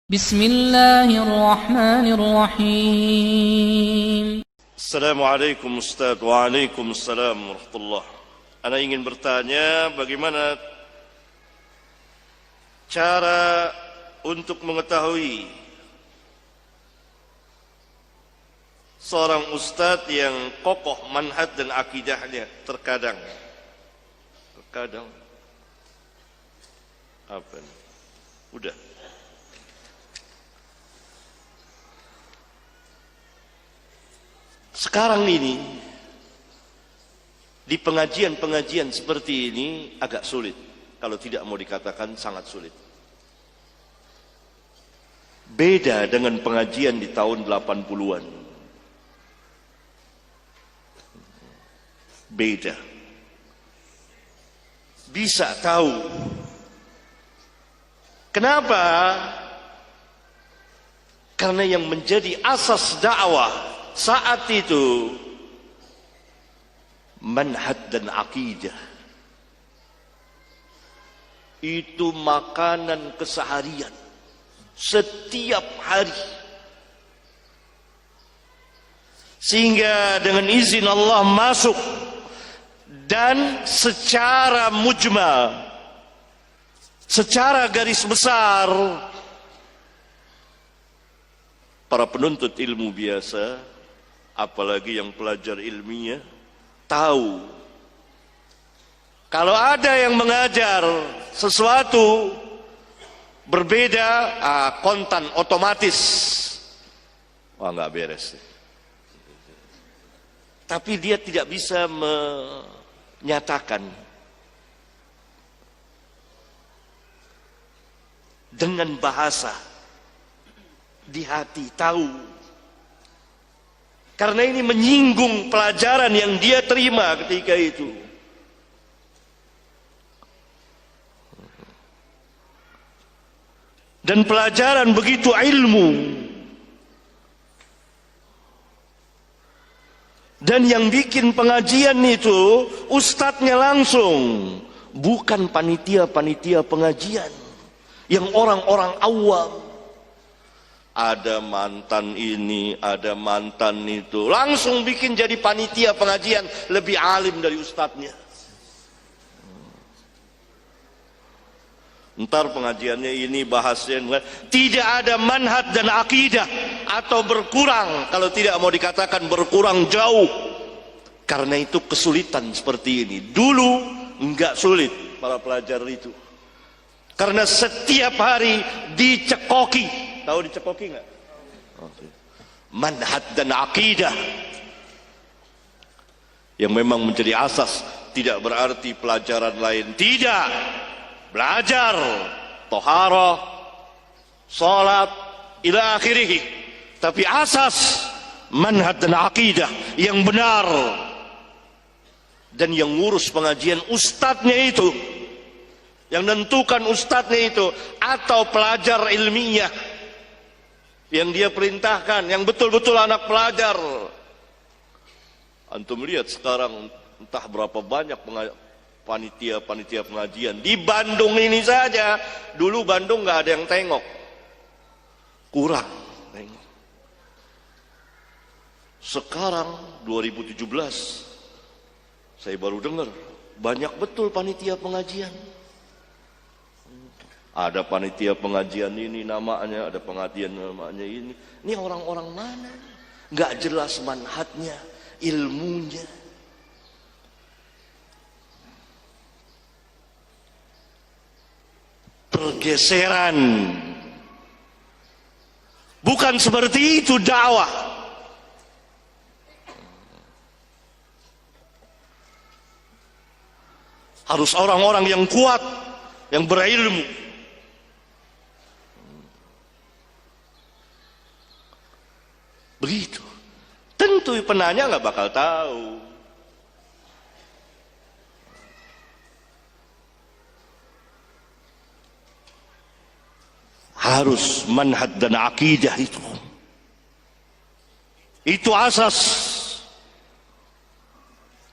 Bismillahirrahmanirrahim. Assalamualaikum Ustaz. Waalaikumsalam warahmatullah. Ana ingin bertanya bagaimana cara untuk mengetahui seorang ustaz yang kokoh manhaj dan akidahnya terkadang apa nih? Udah. Sekarang ini di pengajian-pengajian seperti ini agak sulit, kalau tidak mau dikatakan sangat sulit. Beda dengan pengajian di tahun 80-an. Beda. Bisa tahu. Kenapa? Karena yang menjadi asas dakwah saat itu manhaj dan akidah. Itu makanan keseharian setiap hari. Sehingga dengan izin Allah masuk dan secara mujmal, secara garis besar, para penuntut ilmu biasa, apalagi yang pelajar ilmiah, tahu kalau ada yang mengajar sesuatu berbeda, kontan otomatis, wah nggak beres. Tapi dia tidak bisa menyatakan dengan bahasa di hati, tahu. Karena ini menyinggung pelajaran yang dia terima ketika itu. Dan pelajaran begitu ilmu. Dan yang bikin pengajian itu ustadznya langsung, bukan panitia-panitia pengajian yang orang-orang awam. Ada mantan ini, ada mantan itu, langsung bikin jadi panitia pengajian, lebih alim dari ustadznya. Ntar pengajiannya ini bahasnya tidak ada manhaj dan akidah, atau berkurang, kalau tidak mau dikatakan berkurang jauh. Karena itu kesulitan seperti ini. Dulu enggak sulit para pelajar itu, karena setiap hari dicekoki. Tahu dicekoki nggak? Manhaj dan akidah yang memang menjadi asas. Tidak berarti pelajaran lain tidak. Belajar toharah, salat, ila akhirih. Tapi asas manhaj dan akidah yang benar. Dan yang ngurus pengajian ustadznya itu, yang nentukan ustadznya itu, atau pelajar ilmiah yang dia perintahkan, yang betul-betul anak pelajar. Antum lihat sekarang entah berapa banyak panitia-panitia pengajian di Bandung ini saja. Dulu Bandung nggak ada yang tengok, kurang tengok. Sekarang 2017 saya baru dengar banyak betul panitia pengajian. Ada panitia pengajian ini namanya, ada pengajian namanya ini. Ini orang-orang mana? Nggak jelas manhajnya, ilmunya. Pergeseran. Bukan seperti itu dakwah. Harus orang-orang yang kuat, yang berilmu. Begitu. Tentu penanya nggak bakal tahu. Harus manhaj dan akidah itu. Itu asas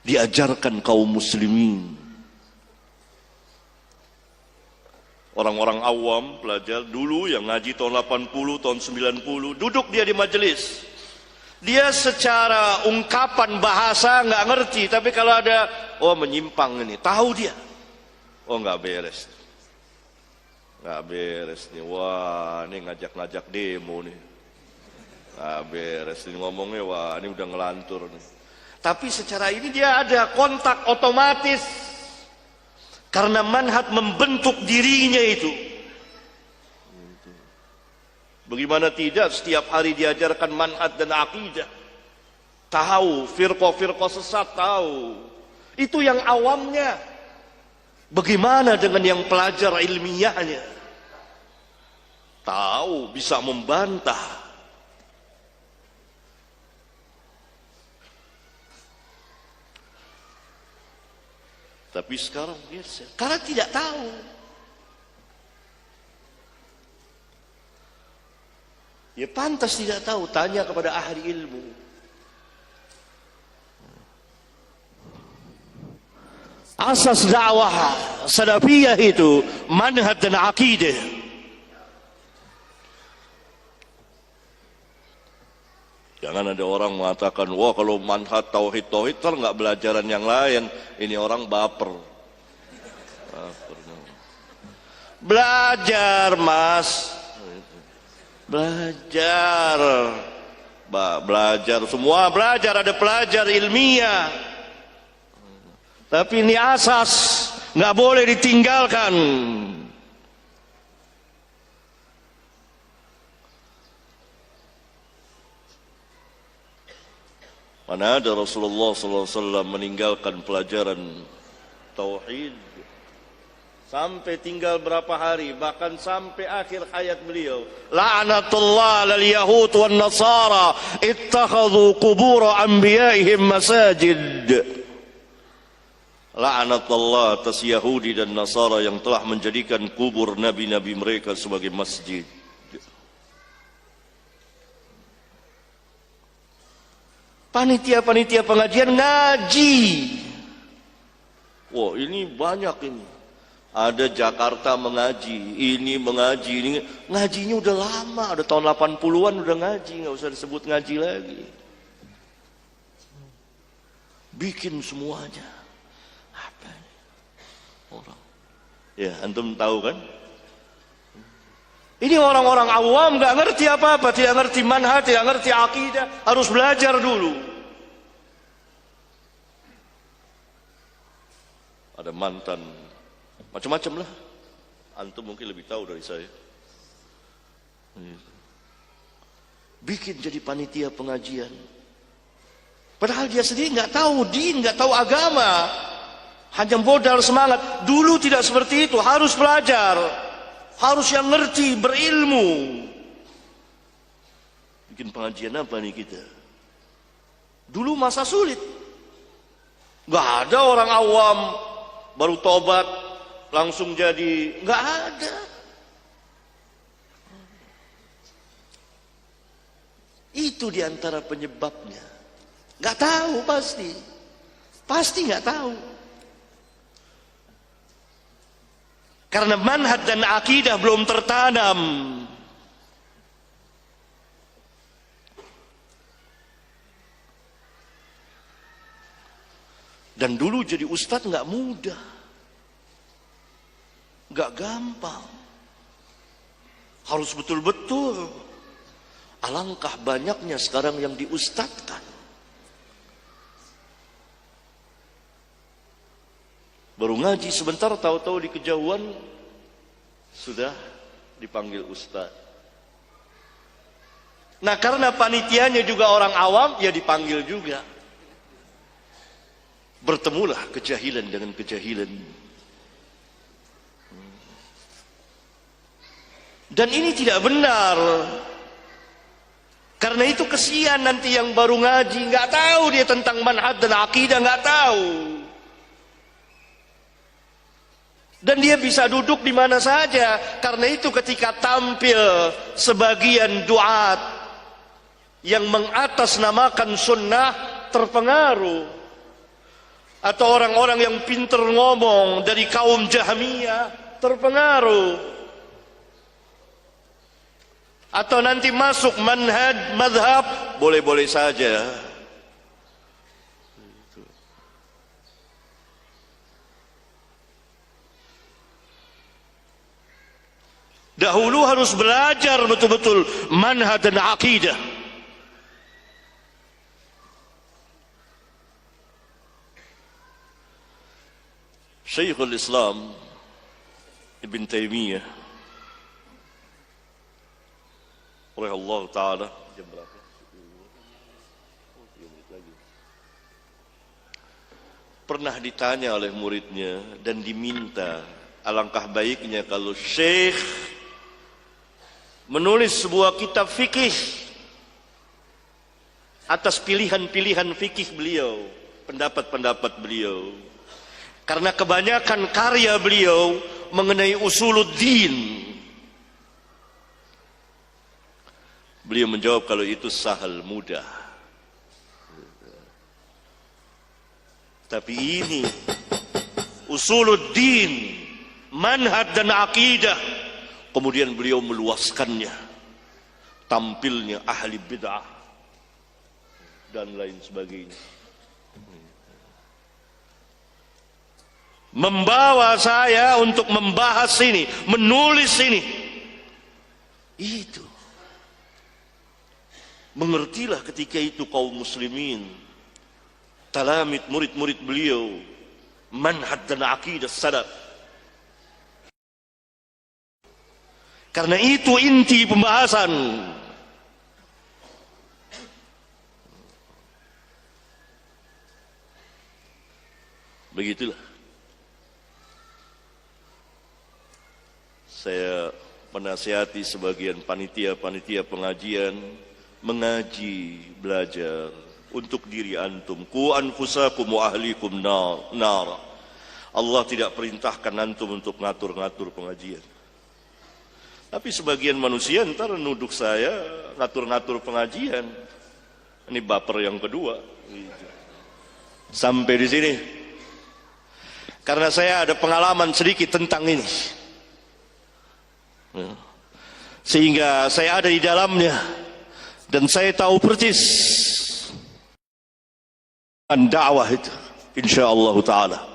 diajarkan kaum muslimin Orang-orang awam pelajar dulu yang ngaji tahun 80, tahun 90, duduk dia di majelis. Dia secara ungkapan bahasa nggak ngerti, tapi kalau ada menyimpang ini, tahu dia. Nggak beres. Nggak beres nih. Wah, ini ngajak-ngajak demo nih. Nggak beres ini ngomongnya, wah ini udah ngelantur nih. Tapi secara ini dia ada kontak otomatis. Karena manhaj membentuk dirinya itu. Bagaimana tidak setiap hari diajarkan manhaj dan akidah. Tahu, firqah-firqah sesat tahu. Itu yang awamnya. Bagaimana dengan yang pelajar ilmiahnya? Tahu, bisa membantah. Tapi sekarang biasa, karena tidak tahu. Ya pantas tidak tahu, tanya kepada ahli ilmu. Asas dakwah salafiyah itu manhaj dan akidah. Jangan ada orang mengatakan, wah kalau manhaj tauhid kan nggak belajaran yang lain. Ini orang baper. Belajar mas, belajar, belajar semua belajar, ada pelajar ilmiah. Tapi ini asas nggak boleh ditinggalkan. Mana ada Rasulullah SAW meninggalkan pelajaran tauhid sampai tinggal berapa hari, bahkan sampai akhir hayat beliau. La'natullah lal yahud wan nasara ittakhadhu qubur anbiya'ihim masajid. La'natullah atas Yahudi dan Nasara yang telah menjadikan kubur nabi-nabi mereka sebagai masjid. Panitia-panitia pengajian ngaji. Wah, ini banyak ini. Ada Jakarta mengaji, ini mengaji, ini ngajinya udah lama, udah tahun 80-an udah ngaji, nggak usah disebut ngaji lagi. Bikin semuanya. Apa ini? Orang. Ya, antum tahu kan? Ini orang-orang awam nggak ngerti apa-apa, tidak ngerti manhaj, tidak ngerti akidah, harus belajar dulu. Ada mantan, macam-macam lah. Antum mungkin lebih tahu dari saya. Bikin jadi panitia pengajian. Padahal dia sendiri nggak tahu din, nggak tahu agama, hanya modal semangat. Dulu tidak seperti itu, harus belajar. Harus yang ngerti, berilmu. Bikin pengajian apa nih kita? Dulu masa sulit. Gak ada orang awam baru tobat langsung jadi. Gak ada. Itu diantara penyebabnya. Gak tahu pasti. Pasti gak tahu. Karena manhaj dan akidah belum tertanam. Dan dulu jadi ustadz nggak mudah, nggak gampang. Harus betul-betul. Alangkah banyaknya sekarang yang diustadkan. Baru ngaji sebentar, tahu-tahu di kejauhan sudah dipanggil ustaz. Nah, karena panitianya juga orang awam, ya dipanggil juga. Bertemulah kejahilan dengan kejahilan. Dan ini tidak benar. Karena itu kesian nanti yang baru ngaji, nggak tahu dia tentang manhaj dan akidah, nggak tahu. Dan dia bisa duduk di mana saja. Karena itu ketika tampil sebagian duat yang mengatasnamakan sunnah terpengaruh. Atau orang-orang yang pintar ngomong dari kaum Jahmiyah terpengaruh. atau nanti masuk manhaj madhab, boleh-boleh saja. Dahulu harus belajar betul-betul manhaj dan akidah. Syekhul Islam Ibn Taimiyah oleh Allah Ta'ala, jam berapa? Pernah ditanya oleh muridnya dan diminta, alangkah baiknya kalau Syekh menulis sebuah kitab fikih atas pilihan-pilihan fikih beliau, pendapat-pendapat beliau. Karena kebanyakan karya beliau mengenai usuluddin. Beliau menjawab kalau itu sahal, mudah. Tapi ini usuluddin, manhaj dan akidah. Kemudian beliau meluaskannya, tampilnya ahli bid'ah dan lain sebagainya. Membawa saya untuk membahas ini, menulis ini. Itu. Mengertilah ketika itu kaum muslimin, talamid, murid-murid beliau, manhaj dan akidah salaf. Karena itu inti pembahasan. Begitulah. Saya menasihati sebagian panitia-panitia pengajian, mengaji, belajar untuk diri antum. Qu anfusakum wa ahlikum nar. Allah tidak perintahkan antum untuk ngatur-ngatur pengajian. Tapi sebagian manusia ntar nuduh saya ngatur-ngatur pengajian. Ini baper yang kedua. Sampai di sini. Karena saya ada pengalaman sedikit tentang ini. Sehingga saya ada di dalamnya dan saya tahu persis dakwah itu, insyaallah taala.